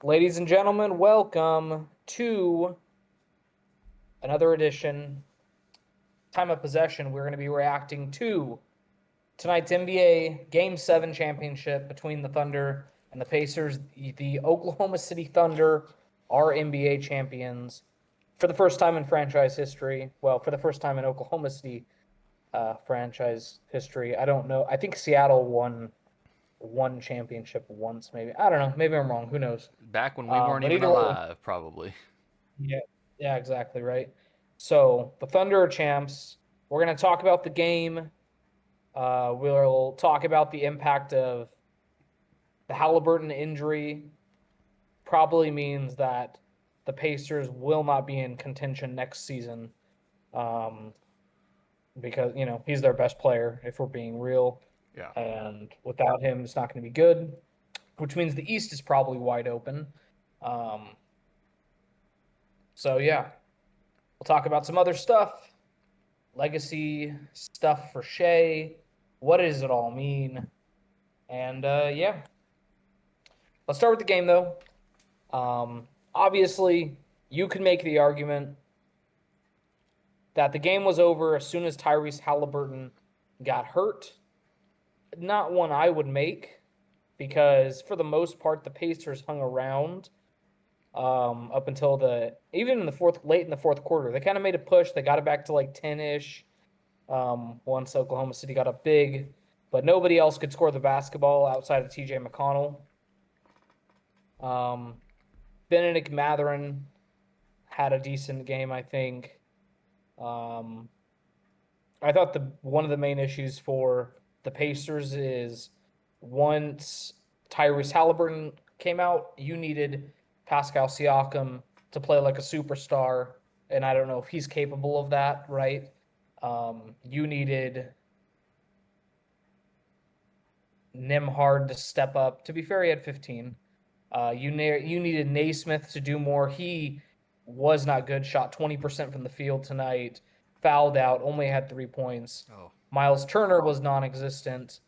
Ladies and gentlemen, welcome to another edition. Time of possession. We're going to be reacting to tonight's NBA Game 7 championship between the Thunder and the Pacers. The Oklahoma City Thunder are NBA champions for the first time in franchise history. Well, for the first time in Oklahoma City franchise history. I don't know. I think Seattle won one championship once, maybe. I don't know. Maybe I'm wrong. Who knows? Back when we weren't But even either way, alive, probably. yeah, yeah, exactly right. So the Thunder are champs. We're gonna talk about the game. We'll talk about the impact of the Halliburton injury. Probably means that the Pacers will not be in contention next season, um, because he's their best player. If we're being real, Yeah. and without him, it's not going to be good. Which means the East is probably wide open. Um, so yeah, we'll talk about some other stuff. Legacy stuff for Shea. What does it all mean? And yeah, let's start with the game though. Obviously, you could make the argument that the game was over as soon as Tyrese Halliburton got hurt. Not one I would make because for the most part the Pacers hung around up until even in the late in the fourth quarter. They kind of made a push. They got it back to like 10-ish. Once Oklahoma City got up big, but nobody else could score the basketball outside of T.J. McConnell. Benedict Mathurin had a decent game, I think. I thought one of the main issues for the Pacers is once Tyrese Halliburton came out, you needed Pascal Siakam to play like a superstar, and I don't know if he's capable of that, right? You needed Nimhard to step up. To be fair, he had 15. You needed Naismith to do more. He was not good. Shot 20% from the field tonight. Fouled out. Only had 3 points. Oh. Miles Turner was non-existent.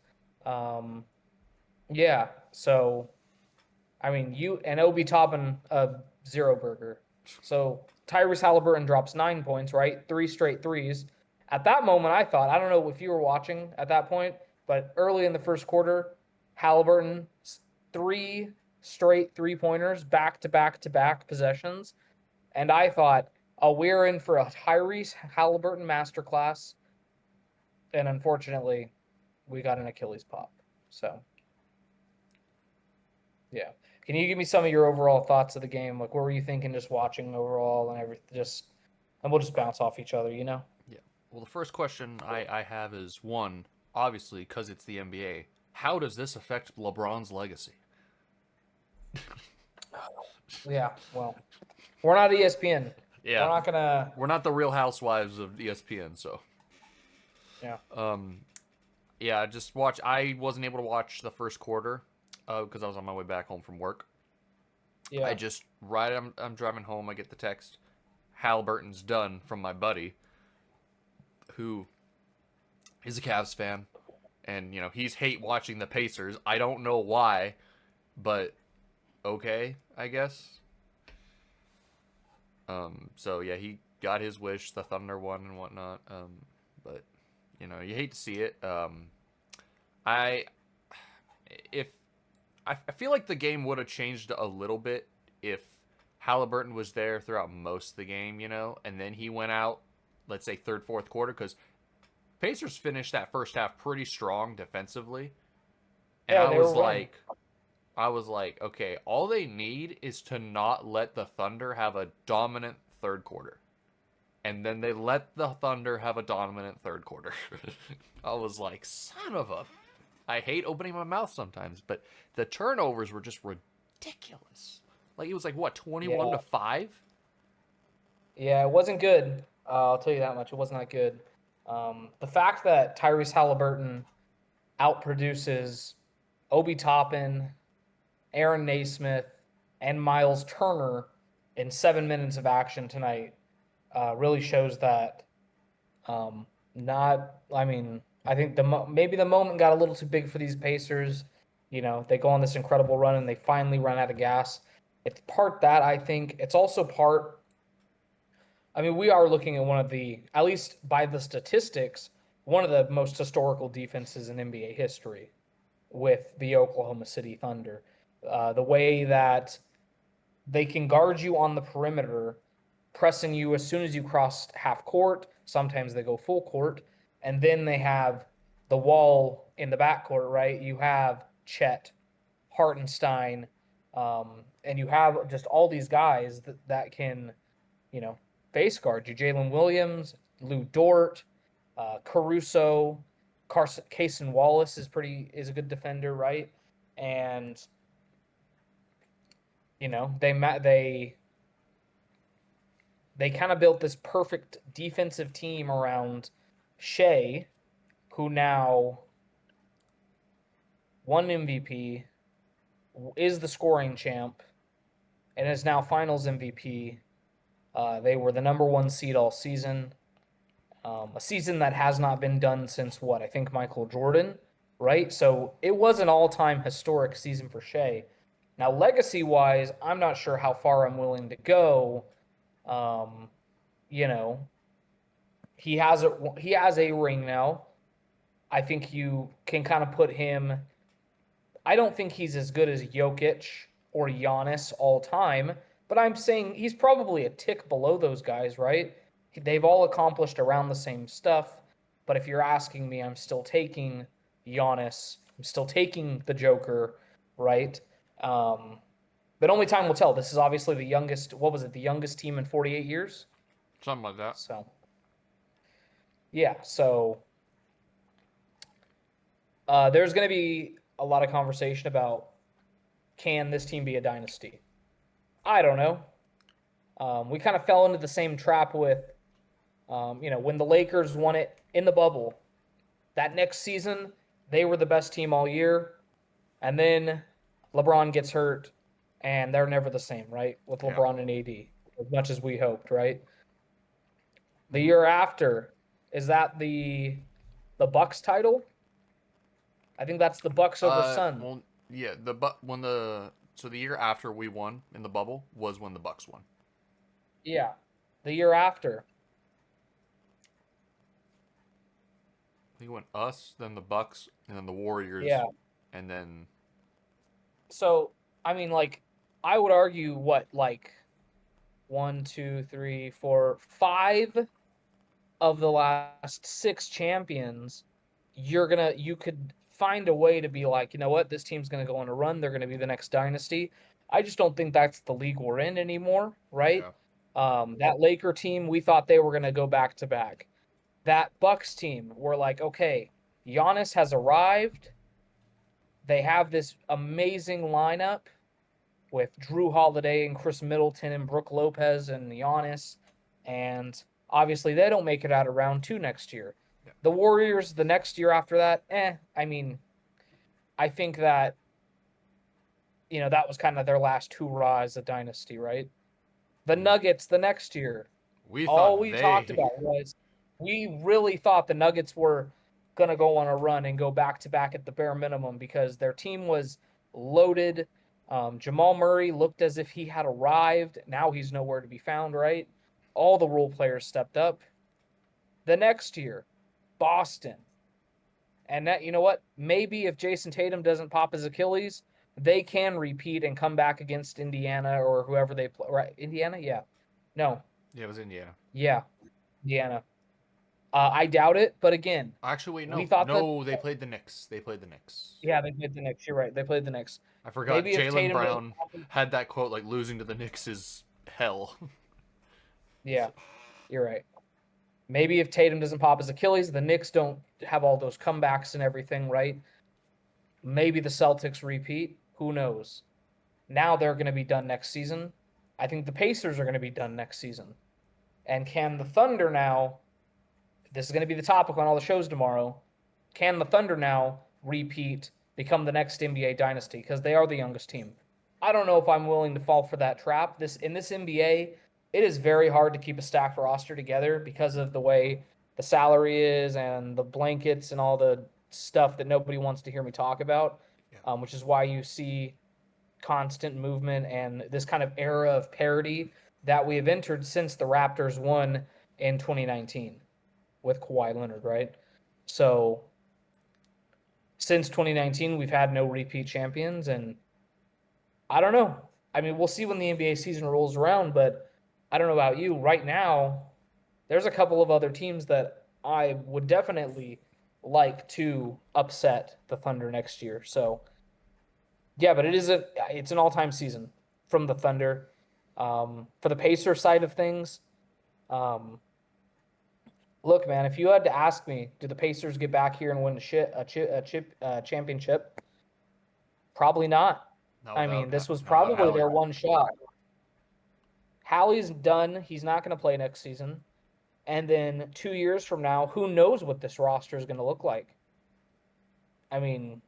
Yeah. So, I mean, you and Obi Toppin a zero burger. So Tyrese Halliburton drops 9 points. Right, three straight threes. At that moment, I thought, I don't know if you were watching at that point, but early in the first quarter, Halliburton, three straight 3-pointers, back to back to back possessions. And I thought, oh, we're in for a Tyrese Halliburton masterclass. And unfortunately, we got an Achilles pop. So, yeah. Can you give me some of your overall thoughts of the game? Like, what were you thinking just watching overall and everything? And we'll just bounce off each other, you know? Yeah. Well, the first question I have is one, obviously, because it's the NBA. How does this affect LeBron's legacy? Yeah, well, we're not ESPN. We're Yeah. not gonna. We're not the Real Housewives of ESPN, so. Yeah, Yeah, just watch. I wasn't able to watch the first quarter because I was on my way back home from work. I yeah, just, I'm driving home, I get the text. Halliburton's done from my buddy, who is a Cavs fan. And, he's hate watching the Pacers. I don't know why, but okay, I guess. So yeah, he got his wish. The Thunder won and whatnot. But you hate to see it. I if I feel like the game would have changed a little bit if Halliburton was there throughout most of the game, and then he went out, let's say third, fourth quarter, because Pacers finished that first half pretty strong defensively, and yeah. I They were was winning. like, okay, all they need is to not let the Thunder have a dominant third quarter. And then they let the Thunder have a dominant third quarter. I was like, son of a. I hate opening my mouth sometimes, but the turnovers were just ridiculous. Like, it was like, what, 21 Yeah, to 5? yeah. It wasn't good. I'll tell you that much. It was not good. The fact that Tyrese Halliburton outproduces Obi Toppin, Aaron Naismith, and Miles Turner in 7 minutes of action tonight really shows that. Not, I mean, I think maybe the moment got a little too big for these Pacers. They go on this incredible run and they finally run out of gas. It's part that, I think. It's also part, I mean, we are looking at one of the, at least by the statistics, one of the most historical defenses in NBA history with the Oklahoma City Thunder. The way that they can guard you on the perimeter, pressing you as soon as you cross half court. Sometimes they go full court. And then they have the wall in the backcourt, right? You have Chet, Hartenstein, and you have just all these guys that can, face guard you. Jalen Williams, Lou Dort, Caruso, Cason Wallace is a good defender, right? And they kind of built this perfect defensive team around Shea, who now won MVP, is the scoring champ, and is now Finals MVP. They were the number one seed all season. A season that has not been done since what? I think Michael Jordan, right? So it was an all-time historic season for Shea. Now, legacy-wise, I'm not sure how far I'm willing to go. Um, you know, he has a ring now. I think you can kind of put him. I don't think he's as good as Jokic or Giannis all time, but I'm saying he's probably a tick below those guys, right? They've all accomplished around the same stuff. But if you're asking me, I'm still taking Giannis. I'm still taking the Joker, right? Um, but only time will tell. This is obviously the youngest. What was it? The youngest team in 48 years. Something like that. So, yeah. So there's going to be a lot of conversation about, can this team be a dynasty? I don't know. We kind of fell into the same trap with, when the Lakers won it in the bubble. That next season, they were the best team all year. And then LeBron gets hurt, and they're never the same, right? With LeBron and AD, as much as we hoped, right? The year after, is that the Bucks title? I think that's the Bucks over Suns. Well, yeah, so the year after we won in the bubble was when the Bucks won. Yeah, the year after. I think it went us, then the Bucks, and then the Warriors. Yeah. And then. So, I mean, like, I would argue what, like, 1, 2, 3, 4, 5 of the last 6 champions, you could find a way to be like, you know what, this team's gonna go on a run. They're gonna be the next dynasty. I just don't think that's the league we're in anymore, right? Yeah. That Laker team, we thought they were gonna go back to back. That Bucks team, we're like, okay, Giannis has arrived. They have this amazing lineup with Drew Holiday and Chris Middleton and Brook Lopez and Giannis. And obviously they don't make it out of round 2 next year. Yeah. The Warriors the next year after that, I mean, I think that, that was kind of their last hurrah as a dynasty, right? The Nuggets the next year. All we talked about was we really thought the Nuggets were going to go on a run and go back-to-back at the bare minimum because their team was loaded. Jamal Murray looked as if he had arrived. Now he's nowhere to be found, right? All the role players stepped up. The next year, Boston. And that, you know what? Maybe if Jason Tatum doesn't pop his Achilles, they can repeat and come back against Indiana or whoever they play. Right? Indiana? Yeah. No. Yeah, it was Indiana. Yeah. Indiana. I doubt it, but again. Actually, wait, no. They played the Knicks. Yeah, they played the Knicks. You're right. They played the Knicks. I forgot Jaylen Brown had that quote, like, losing to the Knicks is hell. Yeah, you're right. Maybe if Tatum doesn't pop his Achilles, the Knicks don't have all those comebacks and everything, right? Maybe the Celtics repeat. Who knows? Now they're going to be done next season. I think the Pacers are going to be done next season. And can the Thunder now, this is going to be the topic on all the shows tomorrow, can the Thunder now repeat, become the next NBA dynasty? Because they are the youngest team. I don't know if I'm willing to fall for that trap. In this NBA, it is very hard to keep a stacked roster together because of the way the salary is and the blankets and all the stuff that nobody wants to hear me talk about, which is why you see constant movement and this kind of era of parity that we have entered since the Raptors won in 2019 with Kawhi Leonard, right? So since 2019, we've had no repeat champions, and I don't know. I mean, we'll see when the NBA season rolls around, but I don't know about you. Right now, there's a couple of other teams that I would definitely like to upset the Thunder next year. So, yeah, but it's an all-time season from the Thunder. For the Pacer side of things, um, look, man, if you had to ask me, do the Pacers get back here and win a championship? Probably not. Not I without mean, this was not without probably Hallie. their one shot. Hallie's done. He's not going to play next season. And then 2 years from now, who knows what this roster is going to look like? I mean,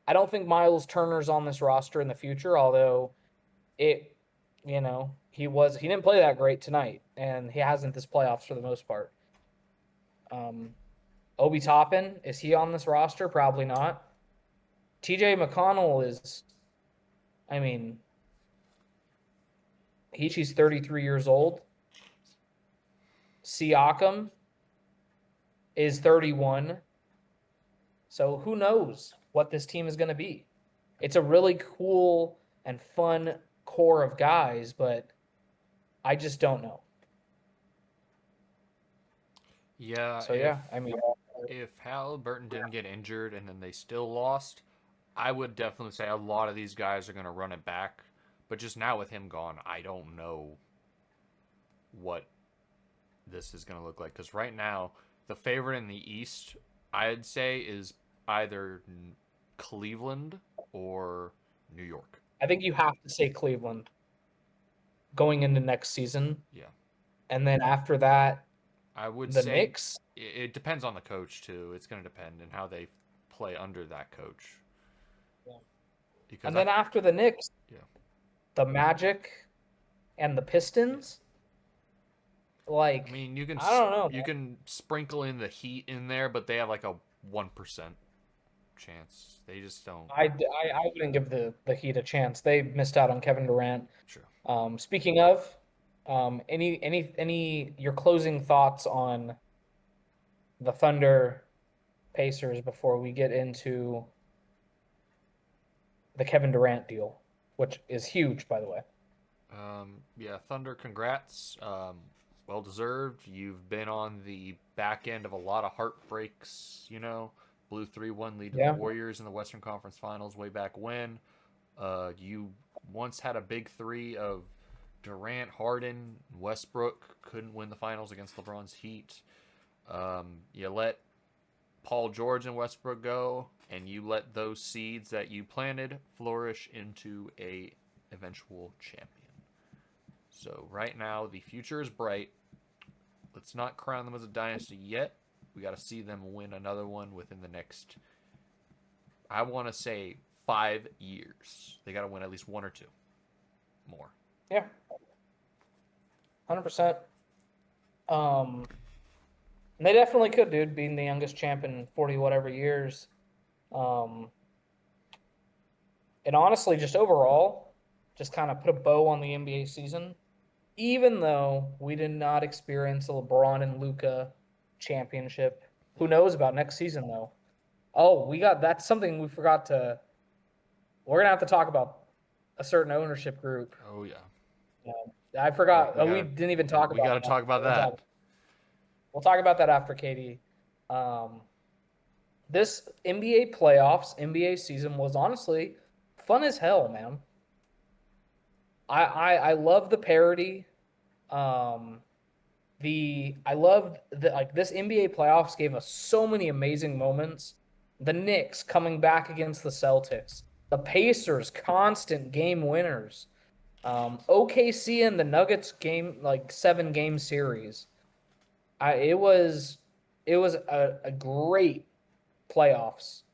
I don't think Miles Turner's on this roster in the future, although it, he didn't play that great tonight, and he hasn't this playoffs for the most part. Obi Toppin, is he on this roster? Probably not. TJ McConnell is, I mean, she's 33 years old. Siakam is 31. So who knows what this team is going to be? It's a really cool and fun core of guys, but I just don't know. Yeah. So yeah, I mean, if Halliburton didn't get injured and then they still lost, I would definitely say a lot of these guys are going to run it back. But just now with him gone, I don't know what this is going to look like. Because right now, the favorite in the East, I'd say, is either Cleveland or New York. I think you have to say Cleveland going into next season. Yeah. And then after that, I would the say Knicks. it depends on the coach, too. It's going to depend on how they play under that coach. Yeah. Because and then after the Knicks, yeah, the Magic and the Pistons. Like, I mean, you can I don't know. You can sprinkle in the Heat in there, but they have like a 1% chance. They just don't. I wouldn't give the Heat a chance. They missed out on Kevin Durant. True. Speaking of, any your closing thoughts on the Thunder Pacers before we get into the Kevin Durant deal, which is huge, by the way. Yeah, Thunder, congrats. Well deserved. You've been on the back end of a lot of heartbreaks, Blew 3-1 lead to the Warriors in the Western Conference Finals way back when. You once had a big three of Durant, Harden, Westbrook. Couldn't win the finals against LeBron's Heat. You let Paul George and Westbrook go, and you let those seeds that you planted flourish into a eventual champion. So right now, the future is bright. Let's not crown them as a dynasty yet. We got to see them win another one within the next, I want to say, 5 years. They got to win at least one or two more. Yeah. 100%. They definitely could, dude, being the youngest champ in 40 whatever years. And honestly, just overall, just kind of put a bow on the NBA season. Even though we did not experience a LeBron and Luka championship, who knows about next season though? Oh, that's something we forgot to. We're gonna have to talk about a certain ownership group. Oh yeah. I forgot. We didn't even talk about. We got to talk about that. We'll talk about that after Katie. This NBA playoffs, NBA season was honestly fun as hell, man. I love the parody. I loved this NBA playoffs gave us so many amazing moments. The Knicks coming back against the Celtics, the Pacers constant game winners, OKC and the Nuggets game 7-game series. It was a great playoffs,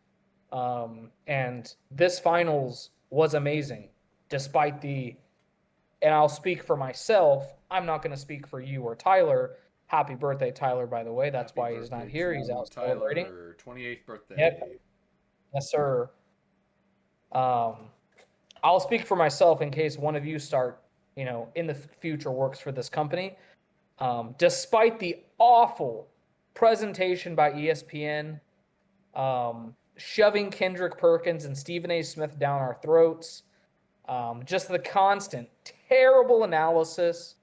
and this finals was amazing despite the. And I'll speak for myself. I'm not going to speak for you or Tyler. Happy birthday, Tyler, by the way. That's why he's not here. He's out celebrating. Tyler, 28th birthday. Yep. Yes, sir. I'll speak for myself in case one of you start, in the future works for this company. Despite the awful presentation by ESPN, shoving Kendrick Perkins and Stephen A. Smith down our throats, just the constant terrible analysis,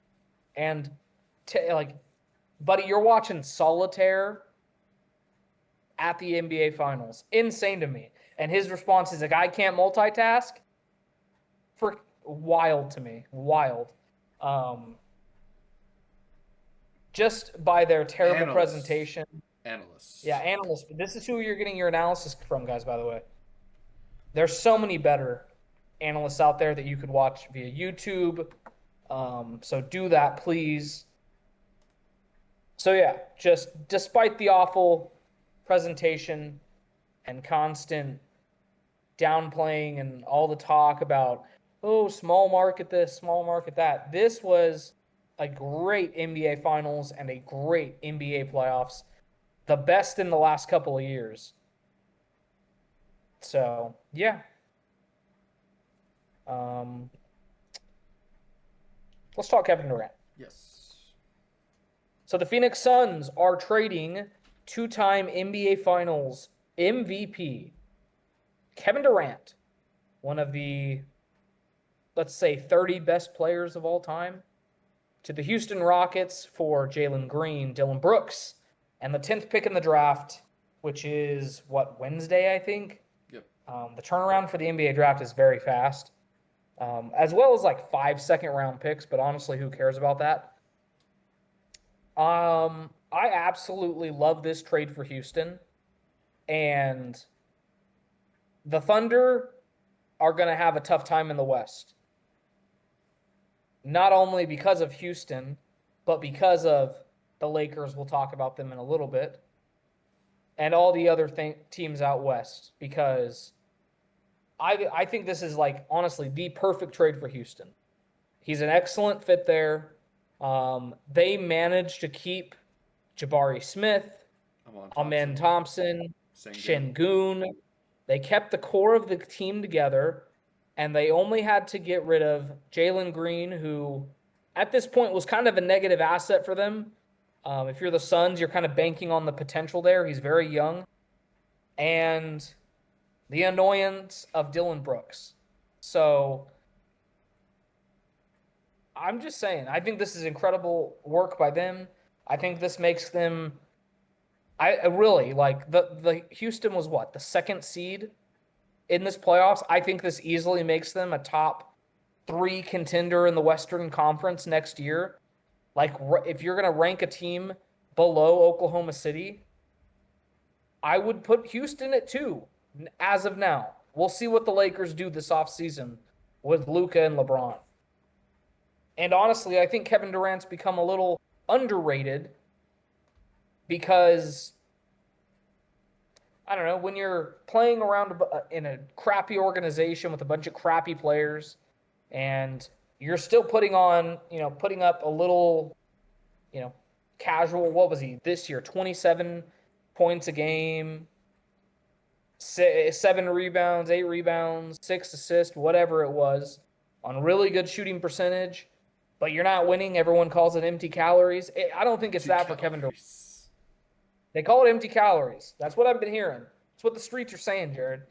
and buddy, you're watching solitaire at the NBA Finals. Insane to me. And his response is like, I can't multitask. Wild to me. Wild. Just by their terrible presentation. Analysts. Yeah, analysts. This is who you're getting your analysis from, guys, by the way. There's so many better analysts out there that you could watch via YouTube. So do that, please. So yeah, just despite the awful presentation and constant downplaying and all the talk about, oh, small market this, small market that, this was a great NBA Finals and a great NBA playoffs, the best in the last couple of years. So yeah. Let's talk Kevin Durant. Yes. So the Phoenix Suns are trading two-time NBA Finals MVP Kevin Durant, one of the, let's say, 30 best players of all time, to the Houston Rockets for Jalen Green, Dylan Brooks, and the 10th pick in the draft, which is, Wednesday, I think? Yep. The turnaround for the NBA draft is very fast, as well as 5 second-round picks, but honestly, who cares about that? I absolutely love this trade for Houston, and the Thunder are going to have a tough time in the West. Not only because of Houston, but because of the Lakers. We'll talk about them in a little bit. And all the other teams out West. Because I think this is, honestly, the perfect trade for Houston. He's an excellent fit there. They managed to keep Jabari Smith, Amen Thompson, Şengün. They kept the core of the team together, and they only had to get rid of Jalen Green, who at this point was kind of a negative asset for them. If you're the Suns, you're kind of banking on the potential there. He's very young. And the annoyance of Dylan Brooks. So I'm just saying, I think this is incredible work by them. I think this makes them, I really, the Houston was the second seed in this playoffs. I think this easily makes them a top 3 contender in the Western Conference next year. If you're going to rank a team below Oklahoma City, I would put Houston at 2 as of now. We'll see what the Lakers do this offseason with Luka and LeBron. And honestly, I think Kevin Durant's become a little underrated because, I don't know, when you're playing around in a crappy organization with a bunch of crappy players and you're still putting up a little, casual, what was he this year? 27 points a game, 7 rebounds, 8 rebounds, 6 assists, whatever it was, on really good shooting percentage, but you're not winning. Everyone calls it empty calories. I don't think it's that for Kevin Durant. They call it empty calories. That's what I've been hearing. That's what the streets are saying, Jared.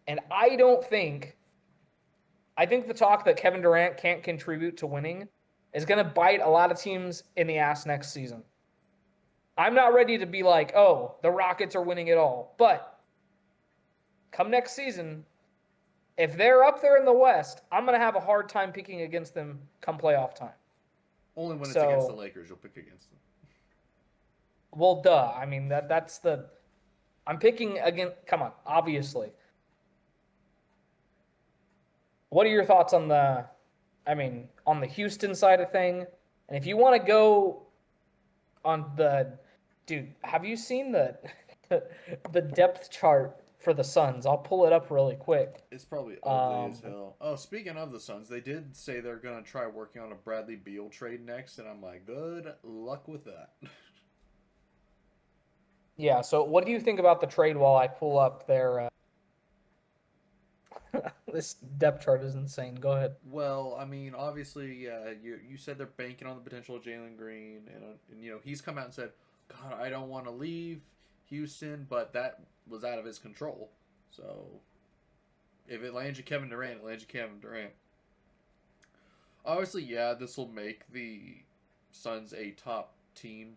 And I think the talk that Kevin Durant can't contribute to winning is going to bite a lot of teams in the ass next season. I'm not ready to be like, oh, the Rockets are winning it all. But come next season, if they're up there in the West, I'm going to have a hard time picking against them come playoff time. Only when it's against the Lakers, you'll pick against them. Well, duh. I mean, that's the... I'm picking against... Come on, obviously. What are your thoughts on the Houston side of thing? And if you want to go on the... Dude, have you seen the depth chart for the Suns? I'll pull it up really quick. It's probably ugly as hell. Oh, speaking of the Suns, they did say they're going to try working on a Bradley Beal trade next, and I'm like, good luck with that. Yeah, so what do you think about the trade while I pull up their This depth chart is insane. Go ahead. Well, I mean, obviously, yeah. You said they're banking on the potential of Jalen Green, and he's come out and said, "God, I don't want to leave Houston," but that was out of his control. So, if it lands you Kevin Durant, it lands you Kevin Durant. Obviously, yeah, this will make the Suns a top team,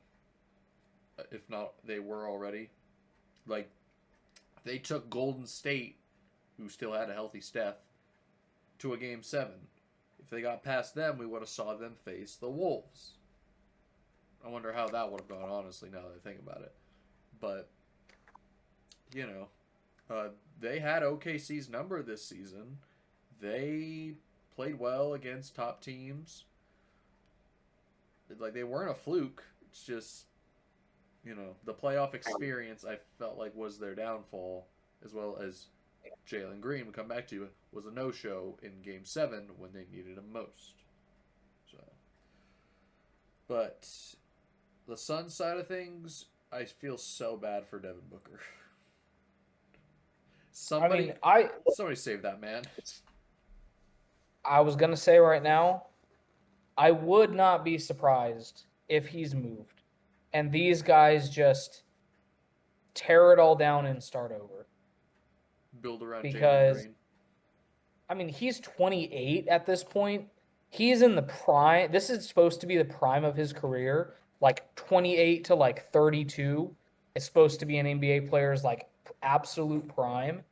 if not they were already. Like, they took Golden State, who still had a healthy Steph, to a game 7. If they got past them, we would have saw them face the Wolves. I wonder how that would have gone, honestly, now that I think about it. But, you know, they had OKC's number this season. They played well against top teams. Like, they weren't a fluke. It's just, the playoff experience, I felt like, was their downfall, as well as Jalen Green, we come back to, was a no-show in Game 7 when they needed him most. So, but the Suns side of things, I feel so bad for Devin Booker. Somebody save that man. I was gonna say right now, I would not be surprised if he's moved, and these guys just tear it all down and start over. Build around Because, Jalen Green. I mean, he's 28 at this point. He's in the prime. This is supposed to be the prime of his career. Like 28 to like 32 is supposed to be an NBA player's like absolute prime.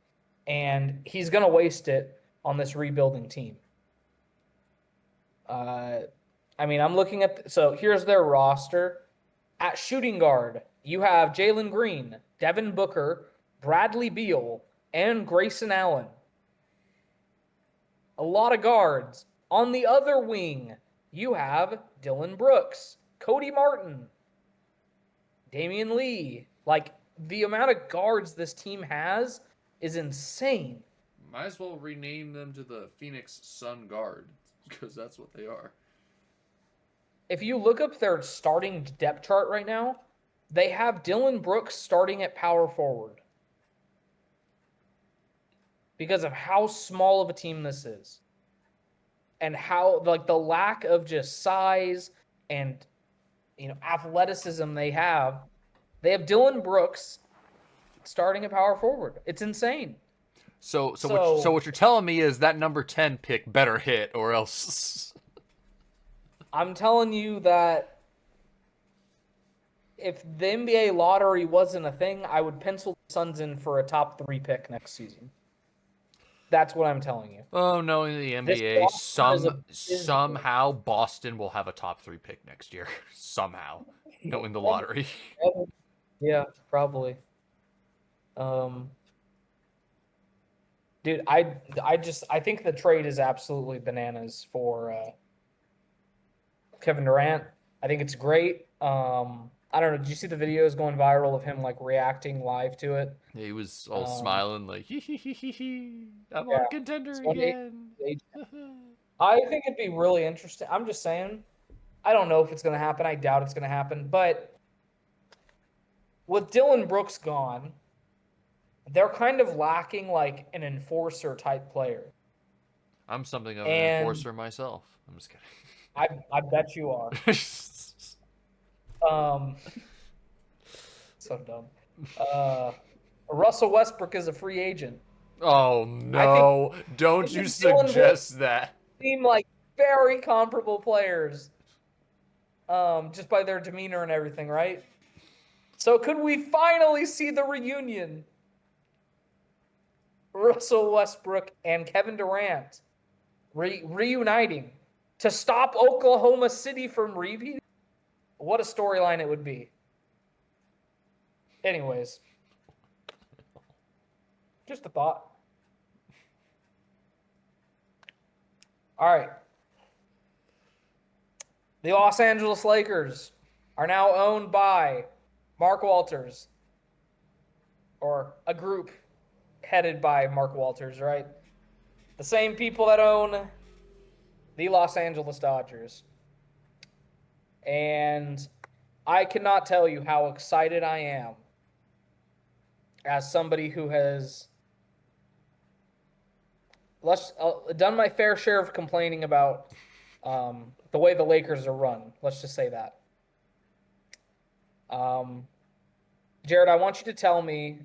And he's going to waste it on this rebuilding team. I mean, I'm looking at... So here's their roster. At shooting guard, you have Jalen Green, Devin Booker, Bradley Beal, and Grayson Allen. A lot of guards. On the other wing, you have Dylan Brooks, Cody Martin, Damian Lee. Like, the amount of guards this team has is insane. Might as well rename them to the Phoenix Sun Guard, because that's what they are. If you look up their starting depth chart right now, they have Dylan Brooks starting at power forward. Because of how small of a team this is. And how, like, the lack of just size and, athleticism they have. They have Dylan Brooks starting at power forward. It's insane. So what you're telling me is that number 10 pick better hit, or else... I'm telling you that if the NBA lottery wasn't a thing, I would pencil the Suns in for a top 3 pick next season. That's what I'm telling you. Oh, knowing the NBA, somehow Boston will have a top 3 pick next year. Somehow. Knowing the lottery. Yeah, probably. Dude, I think the trade is absolutely bananas for Kevin Durant. I think it's great. I don't know. Did you see the videos going viral of him like reacting live to it? He was all smiling like, I'm on contender again. I think it'd be really interesting. I'm just saying, I don't know if it's going to happen. I doubt it's going to happen. But with Dylan Brooks gone, they're kind of lacking like an enforcer type player. I'm something of an enforcer myself. I'm just kidding. I bet you are. So dumb. Russell Westbrook is a free agent. Oh no! Don't you suggest that? Seem like very comparable players, just by their demeanor and everything, right? So could we finally see the reunion? Russell Westbrook and Kevin Durant reuniting to stop Oklahoma City from repeating? What a storyline it would be. Anyways, just a thought. All right. The Los Angeles Lakers are now owned by Mark Walters, or a group headed by Mark Walters, right? The same people that own the Los Angeles Dodgers. And I cannot tell you how excited I am as somebody who has let's done my fair share of complaining about the way the Lakers are run. Let's just say that. Um, Jared, I want you to tell me,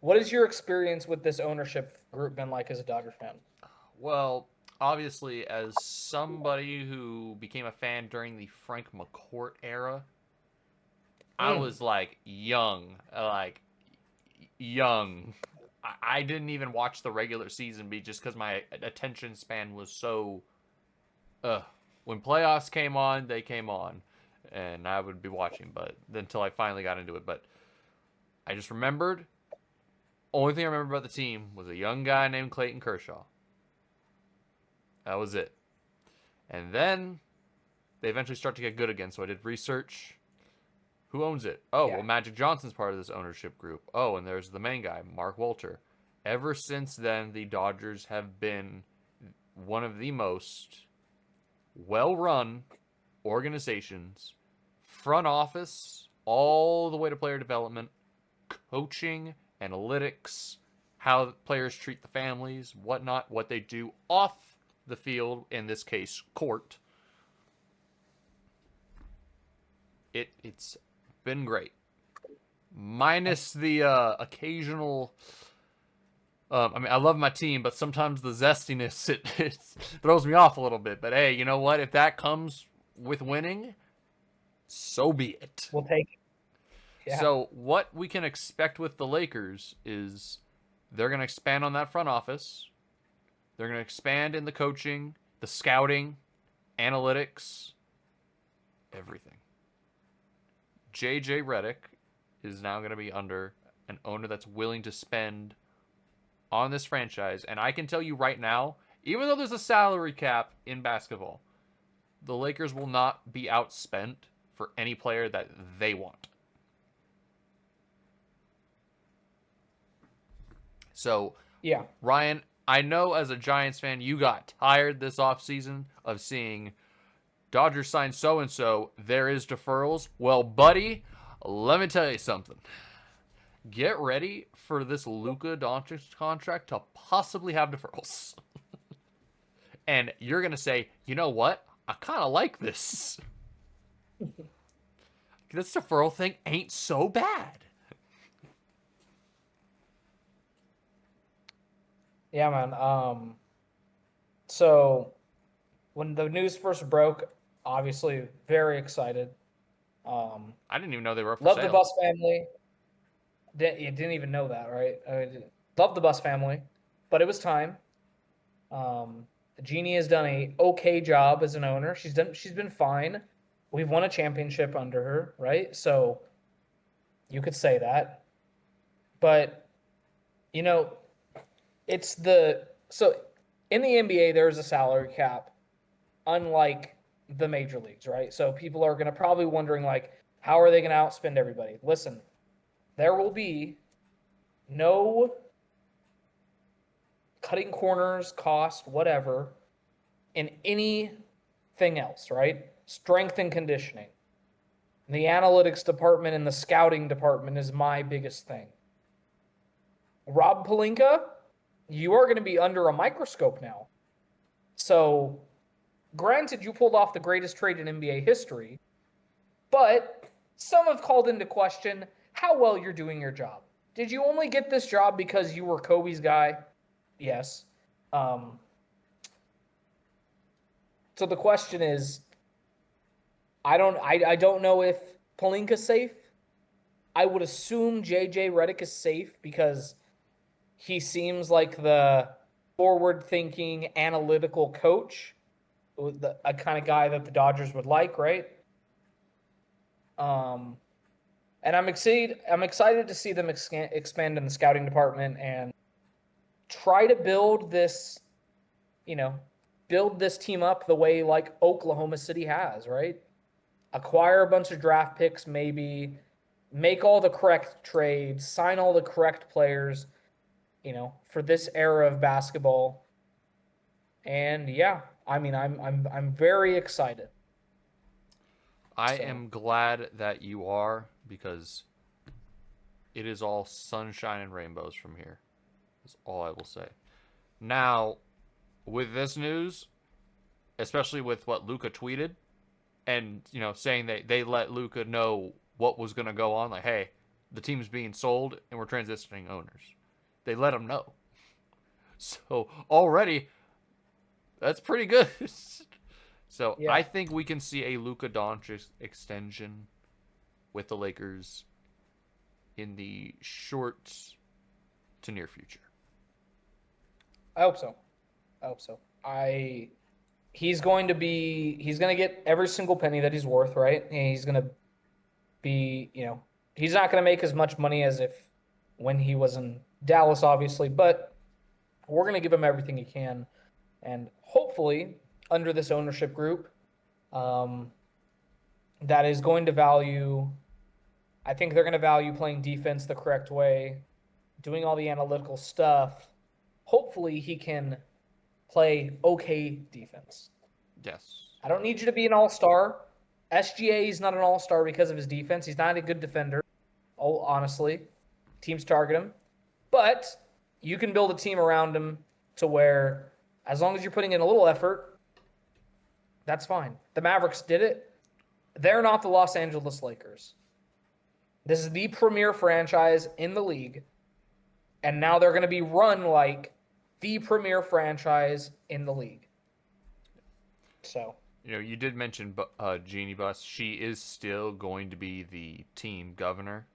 what is your experience with this ownership group been like as a Dodger fan? Well, obviously, as somebody who became a fan during the Frank McCourt era, I Mm, was like young, young. I didn't even watch the regular season be just because my attention span was so. Uh, when playoffs came on, they came on, and I would be watching, but until I finally got into it. But I just remembered. Only thing I remember about the team was a young guy named Clayton Kershaw. That was it. And then they eventually start to get good again. So I did research. Who owns it? Oh, yeah, well, Magic Johnson's part of this ownership group. Oh, and there's the main guy, Mark Walter. Ever since then, the Dodgers have been one of the most well run organizations, front office, all the way to player development, coaching, analytics, how players treat the families, whatnot, what they do off the field, in this case, court. It's been great. Minus the occasional. I mean, I love my team, but sometimes the zestiness it throws me off a little bit. But hey, you know what? If that comes with winning, so be it. we'll take it. Yeah, So what we can expect with the Lakers is they're going to expand on that front office. They're going to expand in the coaching, the scouting, analytics, everything. JJ Redick is now going to be under an owner that's willing to spend on this franchise. And I can tell you right now, even though there's a salary cap in basketball, the Lakers will not be outspent for any player that they want. So, yeah, Ryan, I know as a Giants fan, you got tired this offseason of seeing Dodgers sign so and so, there is deferrals. Well, buddy, let me tell you something. Get ready for this Luka Doncic contract to possibly have deferrals. And you're going to say, you know what? I kind of like this. This deferral thing ain't so bad. yeah, man. So when the news first broke, obviously very excited. Um, I didn't even know they were up for love the sale. Bus family. You didn't even know that, right? I mean, love the Bus family, but it was time. Um, Jeannie has done a okay job as an owner. She's been fine. We've won a championship under her, right? So you could say that. But you know, it's the so in the NBA there's a salary cap, unlike the major leagues, right? So people are gonna probably wondering like, how are they gonna outspend everybody? Listen, there will be no cutting corners, cost, whatever, in anything else, right? Strength and conditioning. The analytics department and the scouting department is my biggest thing. Rob Pelinka, you are going to be under a microscope now. So, granted, you pulled off the greatest trade in NBA history, but some have called into question how well you're doing your job. Did you only get this job because you were Kobe's guy? Yes. Um, so the question is, I don't know if Palinka's safe. I would assume JJ Redick is safe because he seems like the forward-thinking, analytical coach, a kind of guy that the Dodgers would like, right? Um, and I'm excited. I'm excited to see them expand in the scouting department and try to build this, you know, build this team up the way like Oklahoma City has, right? Acquire a bunch of draft picks, maybe make all the correct trades, sign all the correct players, for this era of basketball. And yeah, I mean, I'm very excited. I So am glad that you are, because it is all sunshine and rainbows from here. That's all I will say. Now, with this news, especially with what Luka tweeted, and saying that they let Luka know what was going to go on, like, hey, the team's being sold and we're transitioning owners. They let him know. So already, that's pretty good. So Yeah, I think we can see a Luka Doncic extension with the Lakers in the short to near future. I hope so. I hope so. He's going to get every single penny that he's worth, right? And he's going to be, he's not going to make as much money as if when he was in Dallas, obviously, but we're going to give him everything he can. And hopefully, under this ownership group, that is going to value, I think they're going to value playing defense the correct way, doing all the analytical stuff. Hopefully, he can play okay defense. Yes. I don't need you to be an all-star. SGA is not an all-star because of his defense. He's not a good defender. Oh, honestly, teams target him. But you can build a team around him to where, as long as you're putting in a little effort, that's fine. The Mavericks did it. They're not the Los Angeles Lakers. This is the premier franchise in the league. And now they're going to be run like the premier franchise in the league. So, you did mention Jeannie Buss. She is still going to be the team governor.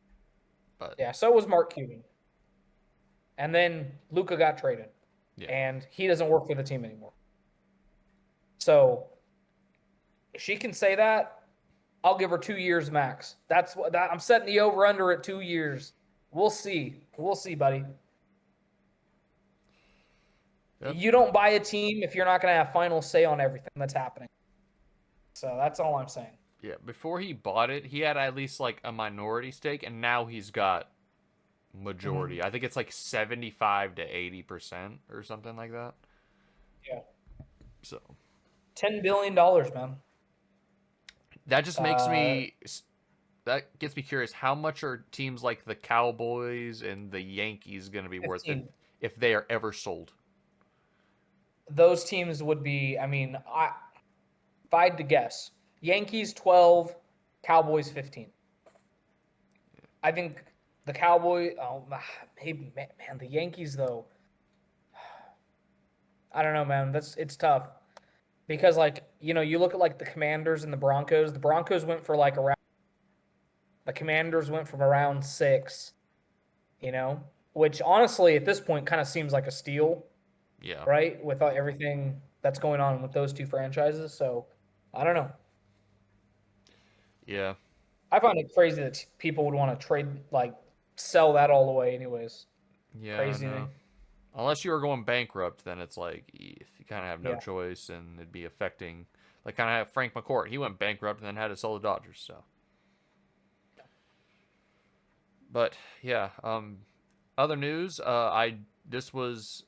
But yeah, so was Mark Cuban. And then Luka got traded. Yeah. And he doesn't work for the team anymore. So, if she can say that, I'll give her 2 years max. I'm setting the over-under at 2 years. We'll see. We'll see, buddy. Yep. You don't buy a team if you're not going to have final say on everything that's happening. So that's all I'm saying. Yeah, before he bought it, he had at least like a minority stake, and now he's got majority. I think it's like 75 to 80% or something like that. Yeah. So $10 billion, man. that just makes me. That gets me curious. How much are teams like the Cowboys and the Yankees going to be 15. worth it if they are ever sold? Those teams would be, if I had to guess, Yankees 12, Cowboys 15. I think the maybe, man, the Yankees, though, I don't know, man. It's tough. Because, you look at, the Commanders and the Broncos. The Broncos went for, around, the Commanders went from around 6, which, honestly, at this point, kind of seems like a steal. Yeah. Right? With everything that's going on with those two franchises. So, I don't know. Yeah. I find it crazy that people would want to trade, sell that all away anyways. Yeah. Crazy to me. Unless you were going bankrupt, then it's like you kind of have no Yeah. choice, and it'd be affecting, kind of have Frank McCourt. He went bankrupt and then had to sell the Dodgers. So, but yeah, other news. This was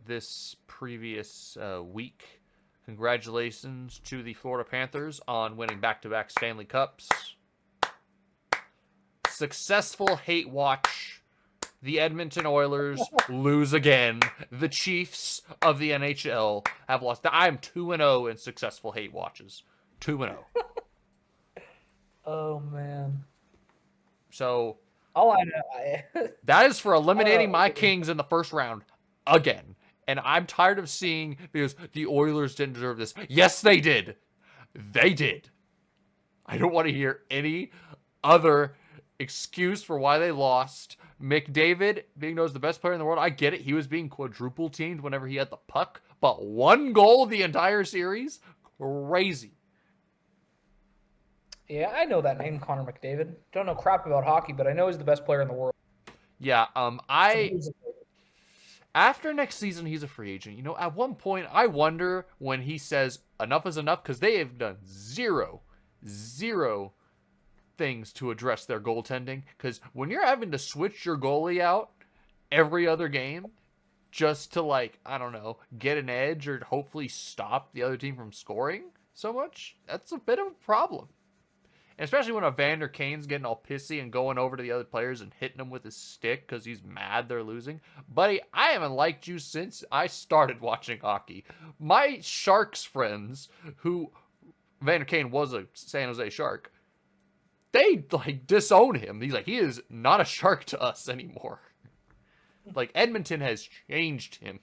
this previous week. Congratulations to the Florida Panthers on winning back-to-back Stanley Cups. Successful hate watch. The Edmonton Oilers lose again. The Chiefs of the NHL have lost. I'm 2-0 in successful hate watches. 2-0. Oh, man. So All I know. that is for eliminating my Kings in the first round again. And I'm tired of seeing, because the Oilers didn't deserve this. Yes, they did. They did. I don't want to hear any other excuse for why they lost. McDavid, being known as the best player in the world, I get it. He was being quadruple teamed whenever he had the puck. But 1 goal the entire series? Crazy. Yeah, I know that name, Connor McDavid. Don't know crap about hockey, but I know he's the best player in the world. Yeah, after next season, he's a free agent. At one point, I wonder when he says enough is enough, because they have done zero things to address their goaltending. Because when you're having to switch your goalie out every other game just to, I don't know, get an edge or hopefully stop the other team from scoring so much, that's a bit of a problem. And especially when Evander Kane's getting all pissy and going over to the other players and hitting them with his stick because he's mad they're losing. Buddy, I haven't liked you since I started watching hockey. My Sharks friends, who Evander Kane was a San Jose Shark, they like disown him. He's like, he is not a Shark to us anymore. Like, Edmonton has changed him.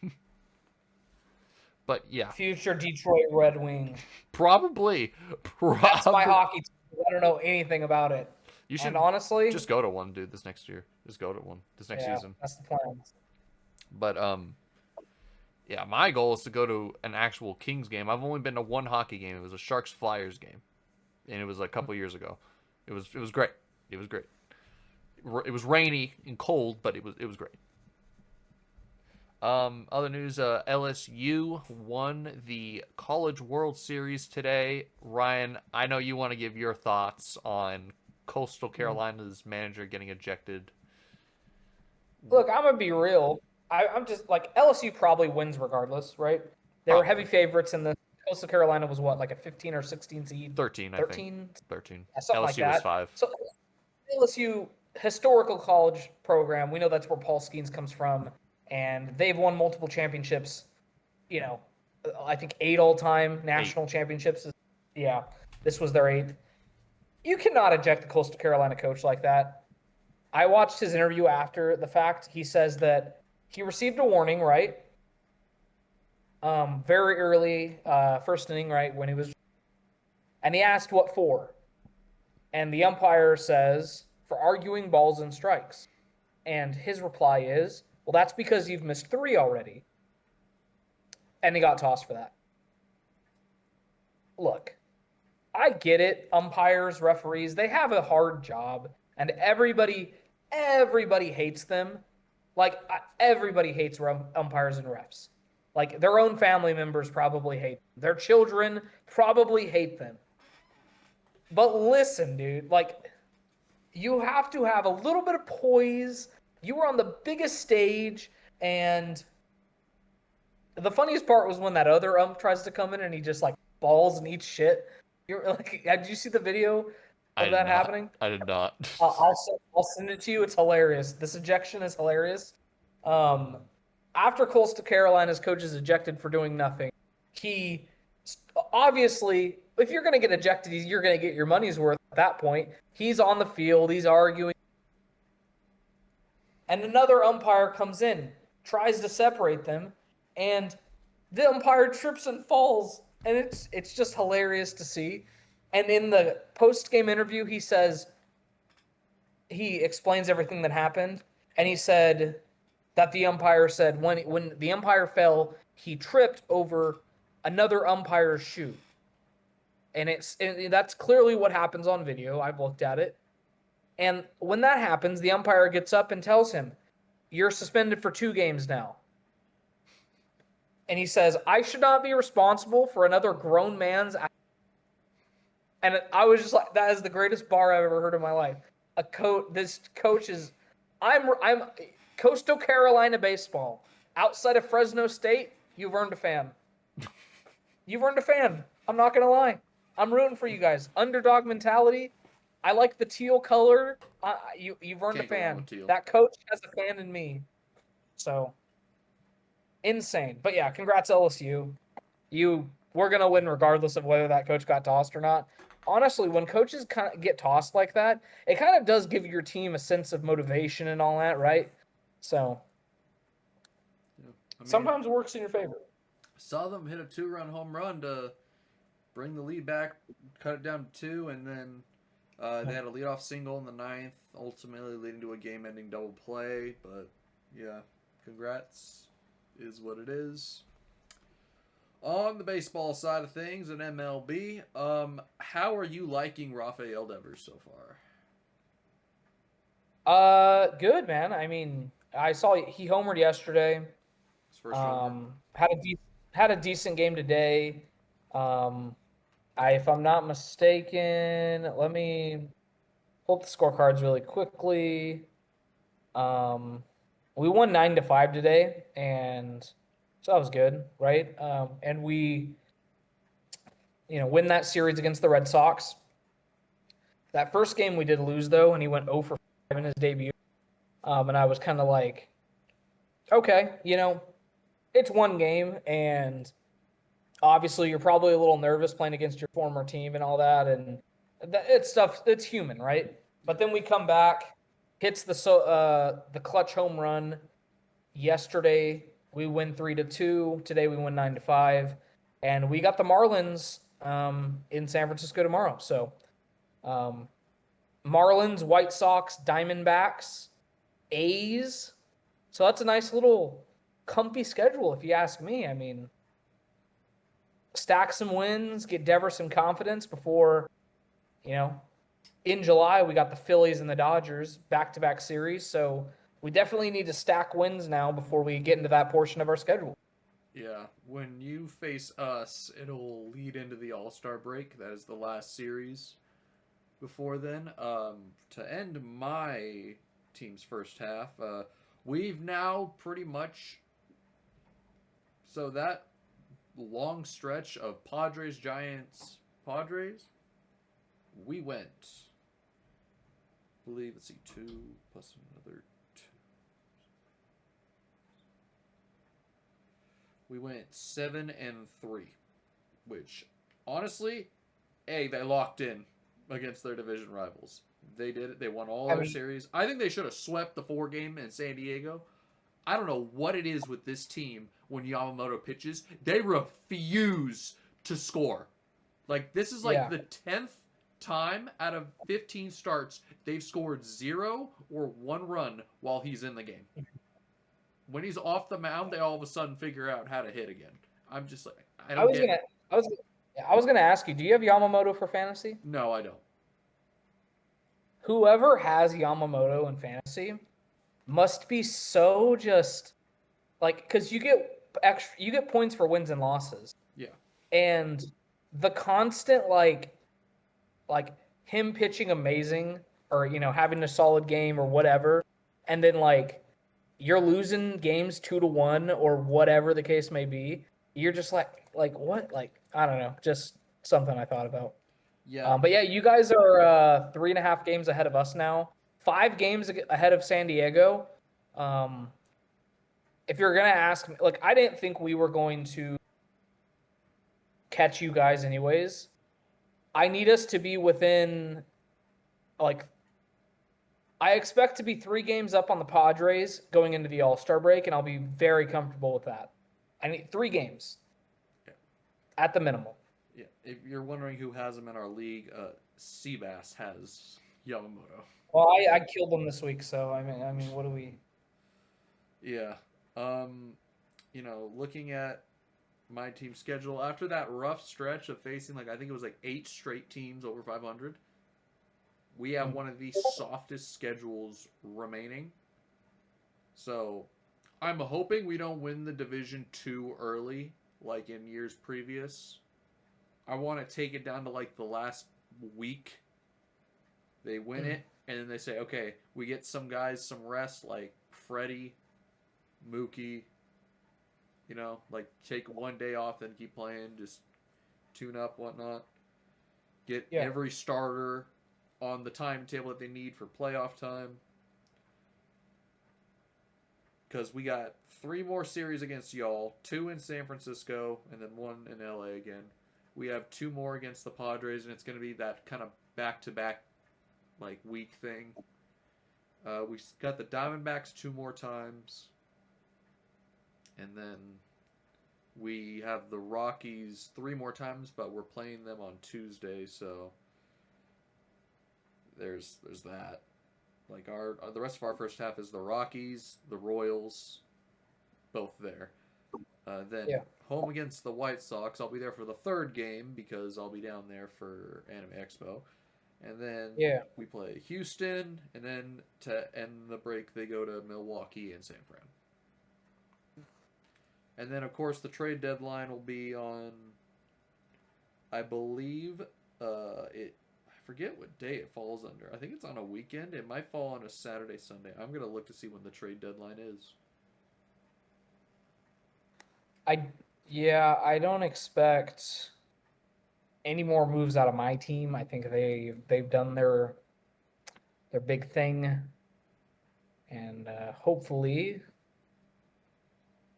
But yeah. Future Detroit Red Wing. Probably. That's my hockey team. I don't know anything about it. You should honestly just go to one, dude, this next year. Just go to one this next season. That's the plan. But yeah, my goal is to go to an actual Kings game. I've only been to one hockey game. It was a Sharks Flyers game. And it was a couple years ago. It was great. It was great. It was rainy and cold, but it was great. Other news, LSU won the College World Series today. Ryan, I know you want to give your thoughts on Coastal Carolina's manager getting ejected. Look, I'm going to be real. I'm just like, LSU probably wins regardless, right? They were heavy favorites, and the Coastal Carolina was what, like a 15 or 16 seed? 13, I think. 13. Yeah, something LSU like that. was 5. So LSU, historical college program, we know that's where Paul Skeens comes from. And they've won multiple championships, you know, I think 8 all-time national championships. Yeah, this was their 8th. You cannot eject the Coastal Carolina coach like that. I watched his interview after the fact. He says that he received a warning, right? Very early, first inning, right, when he was... And he asked what for. And the umpire says, for arguing balls and strikes. And his reply is... Well, that's because you've missed 3 already. And he got tossed for that. Look, I get it. Umpires, referees, they have a hard job. And everybody hates them. Like, everybody hates umpires and refs. Like, their own family members probably hate them. Their children probably hate them. But listen, dude, like, you have to have a little bit of poise. You were on the biggest stage, and the funniest part was when that other ump tries to come in and he just like balls and eats shit. You're like, did you see the video of that happening? I did not. I'll send it to you. It's hilarious. This ejection is hilarious. After Coastal Carolina's coach is ejected for doing nothing, he obviously, if you're going to get ejected, you're going to get your money's worth at that point. He's on the field. He's arguing. And another umpire comes in, tries to separate them, and the umpire trips and falls. And it's just hilarious to see. And in the post-game interview, he explains everything that happened. And he said that the umpire said when the umpire fell, he tripped over another umpire's shoe. And that's clearly what happens on video. I've looked at it. And when that happens, the umpire gets up and tells him, you're suspended for 2 games now. And he says, I should not be responsible for another grown man's act. And I was just like, that is the greatest bar I've ever heard in my life. This coach is, I'm Coastal Carolina baseball. Outside of Fresno State, you've earned a fan. You've earned a fan. I'm not going to lie. I'm rooting for you guys. Underdog mentality. I like the teal color. You've earned a fan. That coach has a fan in me. So, insane. But yeah, congrats LSU. We're going to win regardless of whether that coach got tossed or not. Honestly, when coaches kind of get tossed like that, it kind of does give your team a sense of motivation and all that, right? So, sometimes it works in your favor. Saw them hit a 2-run home run to bring the lead back, cut it down to 2, and then they had a leadoff single in the 9th, ultimately leading to a game-ending double play. But, yeah, congrats is what it is. On the baseball side of things in MLB, how are you liking Rafael Devers so far? Good, man. I mean, I saw he homered yesterday. His first homer. Had a decent game today. If I'm not mistaken, let me pull up the scorecards really quickly. We won 9-5 today, and so that was good, right? And we, win that series against the Red Sox. That first game we did lose, though, and he went 0 for 5 in his debut. And I was kind of like, okay, it's one game, and obviously you're probably a little nervous playing against your former team and all that, and it's human, right? But then we come back, hits the clutch home run. Yesterday we win 3-2. Today we win 9-5, and we got the Marlins in San Francisco tomorrow. So Marlins, White Sox, Diamondbacks, A's. So that's a nice little comfy schedule, if you ask me. I mean, stack some wins, get Dever some confidence before, in July we got the Phillies and the Dodgers back-to-back series. So we definitely need to stack wins now before we get into that portion of our schedule. Yeah, when you face us, it'll lead into the All-Star break. That is the last series. Before then, to end my team's first half, we've now pretty much, so that long stretch of Padres, Giants, Padres, we went, I believe, let's see, 2 plus another 2. We went 7-3, which honestly, they locked in against their division rivals. They did it. They won all their series. I think they should have swept the 4-game in San Diego. I don't know what it is with this team when Yamamoto pitches. They refuse to score. Like, this is like the 10th time out of 15 starts they've scored 0 or 1 run while he's in the game. When he's off the mound, they all of a sudden figure out how to hit again. I'm just like, I was gonna ask you, do you have Yamamoto for fantasy? No, I don't. Whoever has Yamamoto in fantasy must be so just like, because you get points for wins and losses. Yeah. And the constant like him pitching amazing or having a solid game or whatever, and then like you're losing games 2-1 or whatever the case may be. You're just like what? Like, I don't know, just something I thought about. Yeah. But yeah, you guys are 3.5 games ahead of us now. 5 games ahead of San Diego. If you're gonna ask me, like, I didn't think we were going to catch you guys anyways. I need us to be within, like, I expect to be 3 games up on the Padres going into the All-Star break, and I'll be very comfortable with that. I need 3 games at the minimal. Yeah, if you're wondering who has him in our league, Seabass has Yamamoto. Well, I killed him this week, so I mean, what do we? Yeah, looking at my team schedule after that rough stretch of facing, like, I think it was like 8 straight teams over 500. We have one of the softest schedules remaining. So, I'm hoping we don't win the division too early, like in years previous. I want to take it down to like the last week. They win it, and then they say, okay, we get some guys some rest, like Freddie, Mookie, like take one day off, then keep playing, just tune up, whatnot. Get every starter on the timetable that they need for playoff time. Because we got 3 more series against y'all, 2 in San Francisco, and then 1 in LA again. We have 2 more against the Padres, and it's going to be that kind of back-to-back, like, week thing. We got the Diamondbacks 2 more times. And then we have the Rockies 3 more times, but we're playing them on Tuesday, so there's that. Like, the rest of our first half is the Rockies, the Royals, both there. Then home against the White Sox. I'll be there for the 3rd game because I'll be down there for Anime Expo. And then we play Houston, and then to end the break, they go to Milwaukee and San Fran. And then, of course, the trade deadline will be on, I believe, I forget what day it falls under. I think it's on a weekend. It might fall on a Saturday, Sunday. I'm going to look to see when the trade deadline is. I don't expect any more moves out of my team. I think they've done their big thing, and hopefully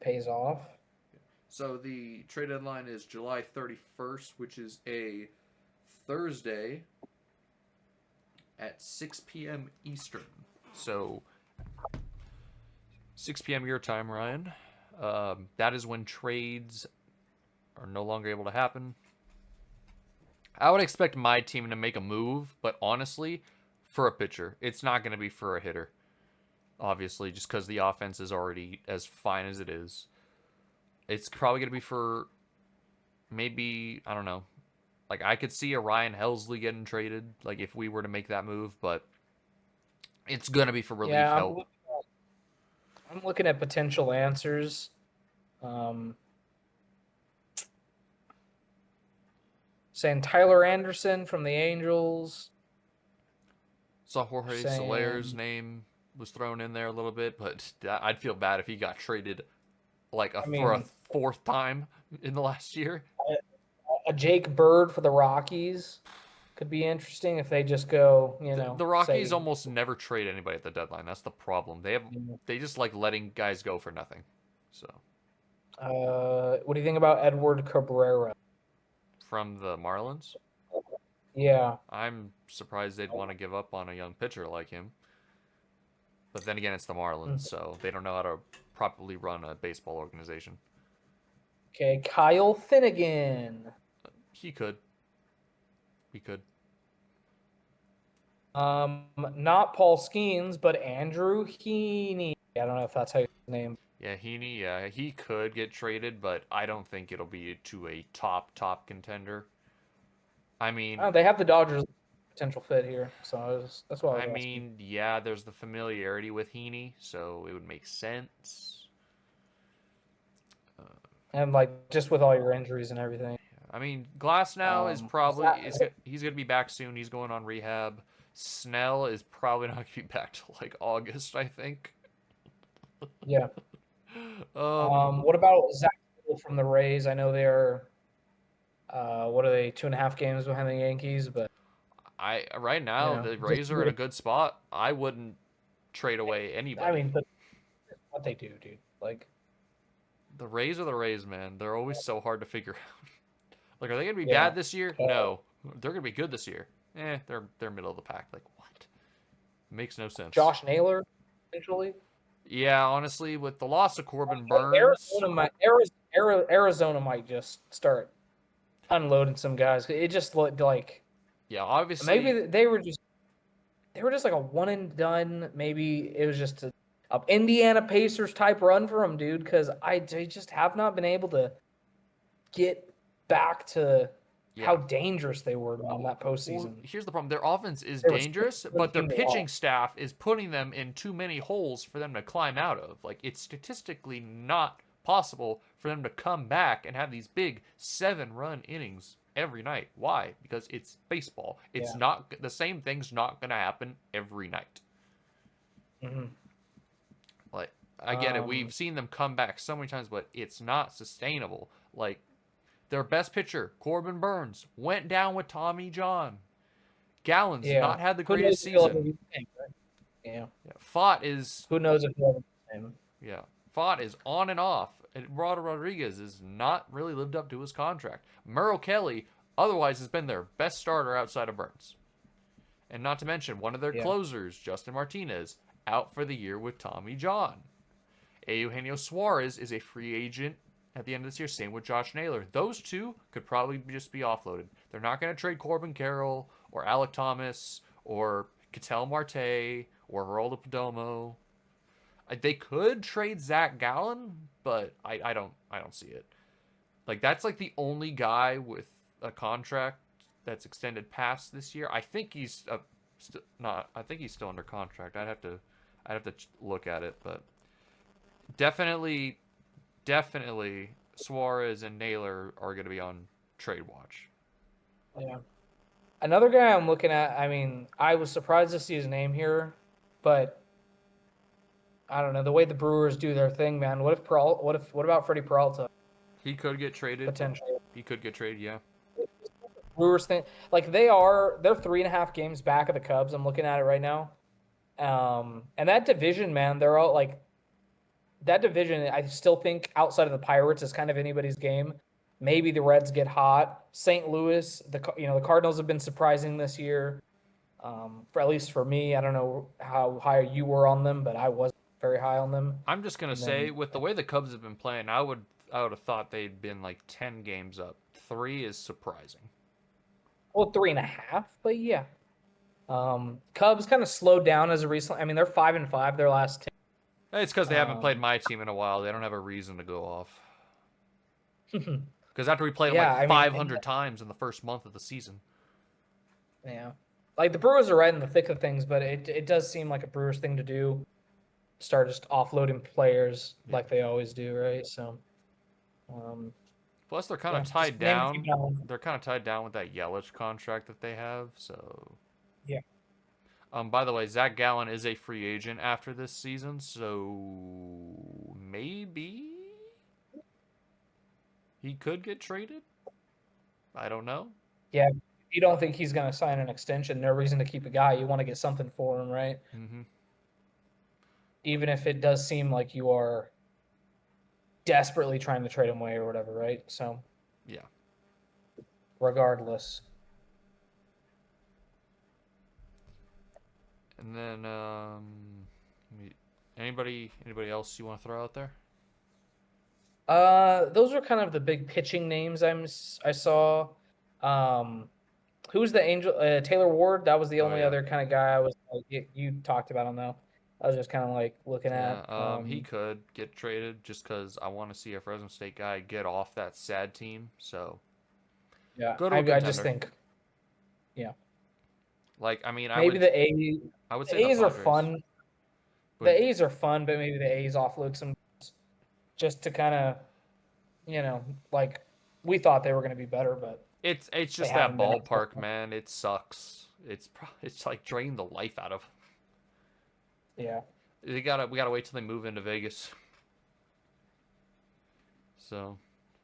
pays off. So the trade deadline is July 31st, which is a Thursday at 6 p.m. Eastern. So 6 p.m. your time, Ryan. That is when trades are no longer able to happen. I would expect my team to make a move, but honestly, for a pitcher, it's not going to be for a hitter. Obviously, just because the offense is already as fine as it is. It's probably going to be for maybe, I don't know. Like, I could see a Ryan Helsley getting traded, like, if we were to make that move, but it's going to be for relief help. I'm looking at potential answers. Saying Tyler Anderson from the Angels. Saw Jorge Soler's name was thrown in there a little bit, but I'd feel bad if he got traded like for a fourth time in the last year. A Jake Bird for the Rockies could be interesting if they just go, The Rockies almost never trade anybody at the deadline. That's the problem. They just like letting guys go for nothing. So, what do you think about Edward Cabrera from the Marlins? Yeah, I'm surprised they'd want to give up on a young pitcher like him. But then again, it's the Marlins, so they don't know how to properly run a baseball organization. Okay, Kyle Finnegan. He could. Not Paul Skeens, but Andrew Heaney. I don't know if that's how you say his name. Yeah, Heaney. Yeah, he could get traded, but I don't think it'll be to a top contender. I mean, they have the Dodgers potential fit here, so that's why I mean, yeah, there's the familiarity with Heaney, so it would make sense. And like just with all your injuries and everything. I mean, Glasnow is probably he's gonna be back soon. He's going on rehab. Snell is probably not gonna be back till like August, I think. Yeah. What about Zach from the Rays? I know they're what are they, 2.5 games behind the Yankees, but right now the Rays are in a good spot. I wouldn't trade away anybody. I mean, but what they do, dude. Like the Rays are the Rays, man. They're always so hard to figure out. Like, are they gonna be bad this year? No. They're gonna be good this year. They're middle of the pack. Like what? Makes no sense. Josh Naylor, essentially. Yeah, honestly, with the loss of Corbin Burns, Arizona might just start unloading some guys. It just looked like, yeah, obviously maybe they were just like a one and done. Maybe it was just a Indiana Pacers type run for them, dude. Because they just have not been able to get back to how dangerous they were in that postseason. Well, here's the problem: their offense is dangerous, but their pitching staff is putting them in too many holes for them to climb out of. Like, it's statistically not possible for them to come back and have these big 7-run innings every night. Why? Because it's baseball. It's not the same thing's not going to happen every night. Mm-hmm. Like, I get it. We've seen them come back so many times, but it's not sustainable. Like, their best pitcher, Corbin Burns, went down with Tommy John. Gallen's not had the greatest season. Fott is... Who knows if he'll have the same. Yeah. Fott is on and off. And Eduardo Rodriguez has not really lived up to his contract. Merrill Kelly, otherwise, has been their best starter outside of Burns. And not to mention, one of their closers, Justin Martinez, out for the year with Tommy John. Eugenio Suarez is a free agent at the end of this year. Same with Josh Naylor. Those two could probably just be offloaded. They're not going to trade Corbin Carroll or Alec Thomas or Ketel Marte or Geraldo Perdomo. They could trade Zach Gallen, but I don't see it. Like, that's like the only guy with a contract that's extended past this year. I think he's I think he's still under contract. I'd have to look at it, but definitely Suarez and Naylor are going to be on trade watch. Yeah. Another guy I'm looking at, I mean, I was surprised to see his name here, but I don't know, the way the Brewers do their thing, man. What about Freddie Peralta? He could get traded. Potentially. He could get traded, yeah. Brewers think like they're 3.5 games back of the Cubs. I'm looking at it right now. And that division, man, they're all like that division. I still think outside of the Pirates is kind of anybody's game. Maybe the Reds get hot. St. Louis, the Cardinals have been surprising this year. For at least for me, I don't know how high you were on them, but I wasn't very high on them. I'm just gonna And say, then, with the way the Cubs have been playing, I would have thought they'd been like 10 games up. 3 is surprising. well, 3.5, but yeah. Cubs kind of slowed down as a recent. I mean, they're 5-5 their last 10. It's because they haven't played my team in a while. They don't have a reason to go off. Because after we played them Yeah, like I mean, 500 times in the first month of the season. Yeah. Like the Brewers are right in the thick of things, but it does seem like a Brewers thing to do. Start just offloading players like they always do, right? So, Plus, they're kind yeah, of just tied name a down. team down. They're kind of tied down with that Yelich contract that they have. So, Yeah. by the way, Zach Gallen is a free agent after this season, so maybe he could get traded. I don't know. Yeah. You don't think he's going to sign an extension? No reason to keep a guy. You want to get something for him, right? Mm-hmm. Even if it does seem like you are desperately trying to trade him away or whatever, right? So, Yeah. regardless. And then, anybody else you want to throw out there? Those are kind of the big pitching names I saw. Who's the Angel? Taylor Ward. That was the only yeah. other kind of guy I was like, you talked about him though. I was just kind of like looking Yeah, at. he could get traded just because I want to see a Fresno State guy get off that sad team. So, Yeah, go to a I just contender. think, yeah, Like, I mean, maybe the A's. I would The say the A's are Padres. fun. But The A's are fun, but maybe the A's offload some just to kind of, like we thought they were going to be better, but it's just they that haven't been. ballpark, man. It sucks. It's like drained the life out of. Yeah. We gotta wait till they move into Vegas. So,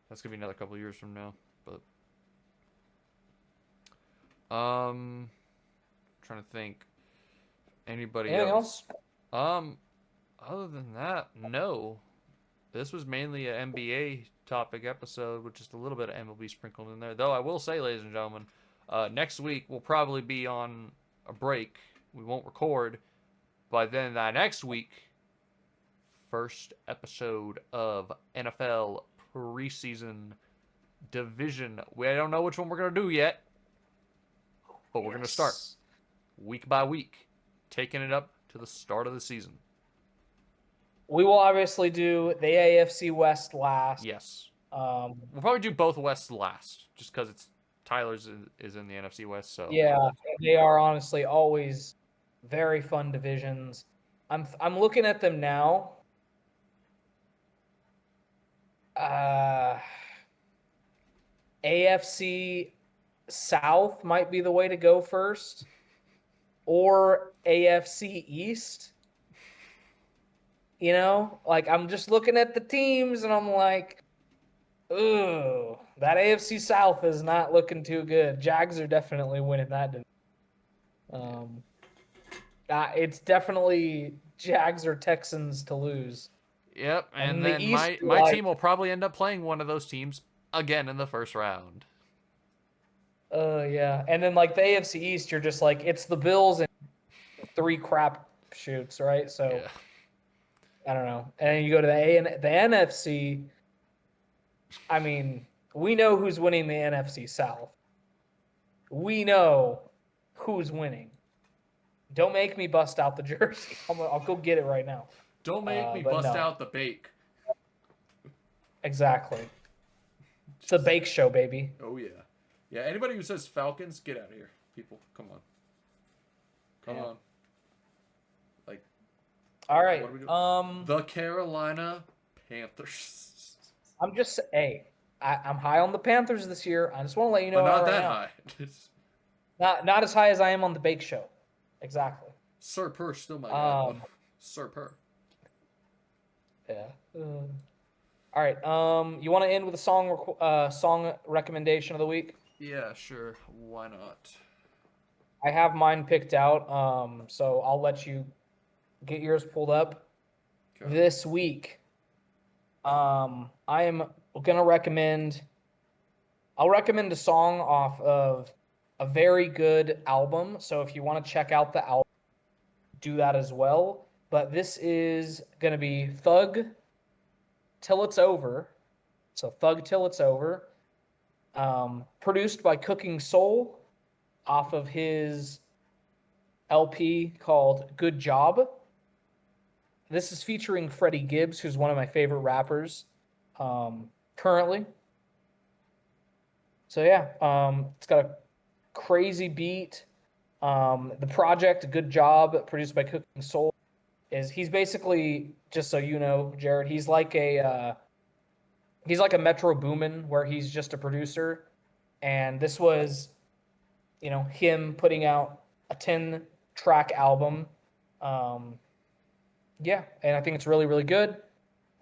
that's gonna be another couple years from now. But, trying to think. Anybody Anything else? Other than that, no. This was mainly an NBA topic episode with just a little bit of MLB sprinkled in there. Though I will say, ladies and gentlemen, next week we'll probably be on a break. We won't record. But then that next week, first episode of NFL preseason division. We don't know which one we're going to do yet. But we're going to start week by week, taking it up to the start of the season. We will obviously do the AFC West last. Yes. We'll probably do both Wests last, just because it's Tyler's is in the NFC West. So yeah, they are honestly always very fun divisions. I'm looking at them now. AFC South might be the way to go first, or AFC East. Like I'm just looking at the teams and I'm like, ooh, that AFC South is not looking too good. Jags are definitely winning that division. It's definitely Jags or Texans to lose. Yep, and then East, my team will probably end up playing one of those teams again in the first round. Yeah, and then like the AFC East, you're just like it's the Bills and 3 crap shoots, right? So Yeah. I don't know. And then you go to the NFC. I mean, we know who's winning the NFC South. We know who's winning. Don't make me bust out the jersey. I'll go get it right now. Don't make me bust out the bake. Exactly. It's the bake show, baby. Oh, yeah. Yeah, anybody who says Falcons, get out of here. People, come on. Come on. Like, all right. What are we doing? The Carolina Panthers. I'm high on the Panthers this year. I just want to let you know. But not right that now. high. Not as high as I am on the bake show. Exactly. Sir Purr still my guy. Sir Purr. Yeah. All right. You want to end with a song recommendation of the week? Yeah, sure. Why not? I have mine picked out, so I'll let you get yours pulled up. Okay. This week, I am gonna recommend. I'll recommend a song off of a very good album. So if you want to check out the album, do that as well. But this is gonna be Thug Till It's Over. So Thug Till It's Over. Produced by Cooking Soul off of his LP called Good Job. This is featuring Freddie Gibbs, who's one of my favorite rappers currently. So yeah, it's got a crazy beat. The project, Good Job, produced by Cooking Soul, he's basically, just so you know, Jared, he's like a Metro Boomin, where he's just a producer, and this was, him putting out a 10-track album. Yeah, and I think it's really, really good.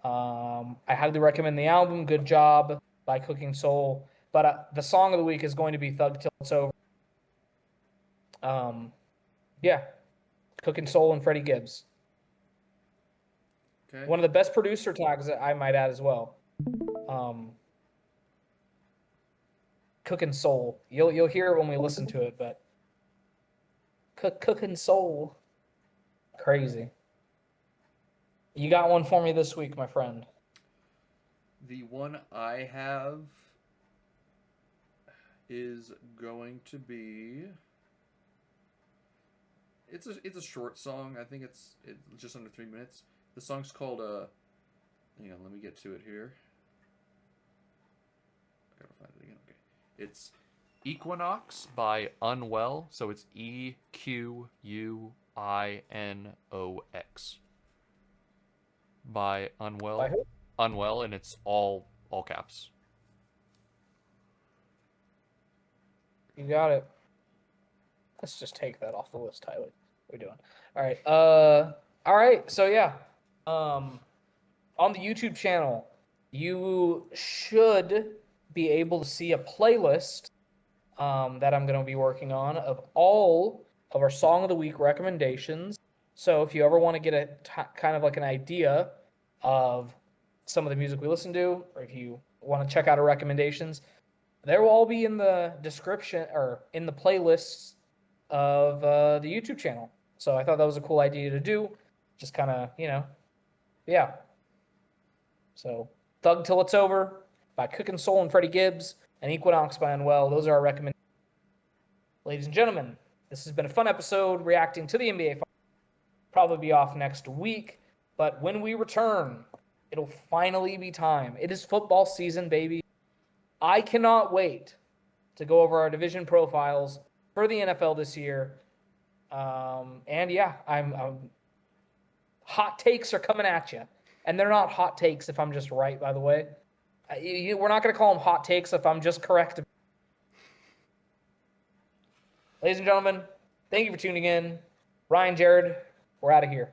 I highly recommend the album, Good Job by Cooking Soul. But the song of the week is going to be Thug Till It's Over. Yeah, Cooking Soul and Freddie Gibbs. Okay. One of the best producer tags that I might add as well. Cooking Soul. You'll hear it when we listen to it, but Cooking Soul. Crazy. You got one for me this week, my friend. The one I have is going to be. It's a short song. I think it's just under 3 minutes. The song's called hang on, let me get to it here. I gotta find it again. Okay. It's Equinox by Unwell. So it's EQUINOX. By Unwell. By who? Unwell, and it's all caps. You got it. Let's just take that off the list, Tyler. What are we doing? All right. All right. So yeah. On the YouTube channel, you should be able to see a playlist that I'm going to be working on of all of our Song of the Week recommendations. So if you ever want to get a kind of like an idea of some of the music we listen to, or if you want to check out our recommendations, they will all be in the description or in the playlists of the YouTube channel. So I thought that was a cool idea to do. Just kind of, yeah. So Thug Till It's Over by Cookin' Soul and Freddie Gibbs, and Equinox by Unwell. Those are our recommendations. Ladies and gentlemen, this has been a fun episode reacting to the NBA Finals. Probably be off next week, but when we return, it'll finally be time. It is football season, baby. I cannot wait to go over our division profiles for the NFL this year. And yeah, I'm hot takes are coming at you. And they're not hot takes if I'm just right, by the way. We're not going to call them hot takes if I'm just correct. Ladies and gentlemen, thank you for tuning in. Ryan, Jared, we're out of here.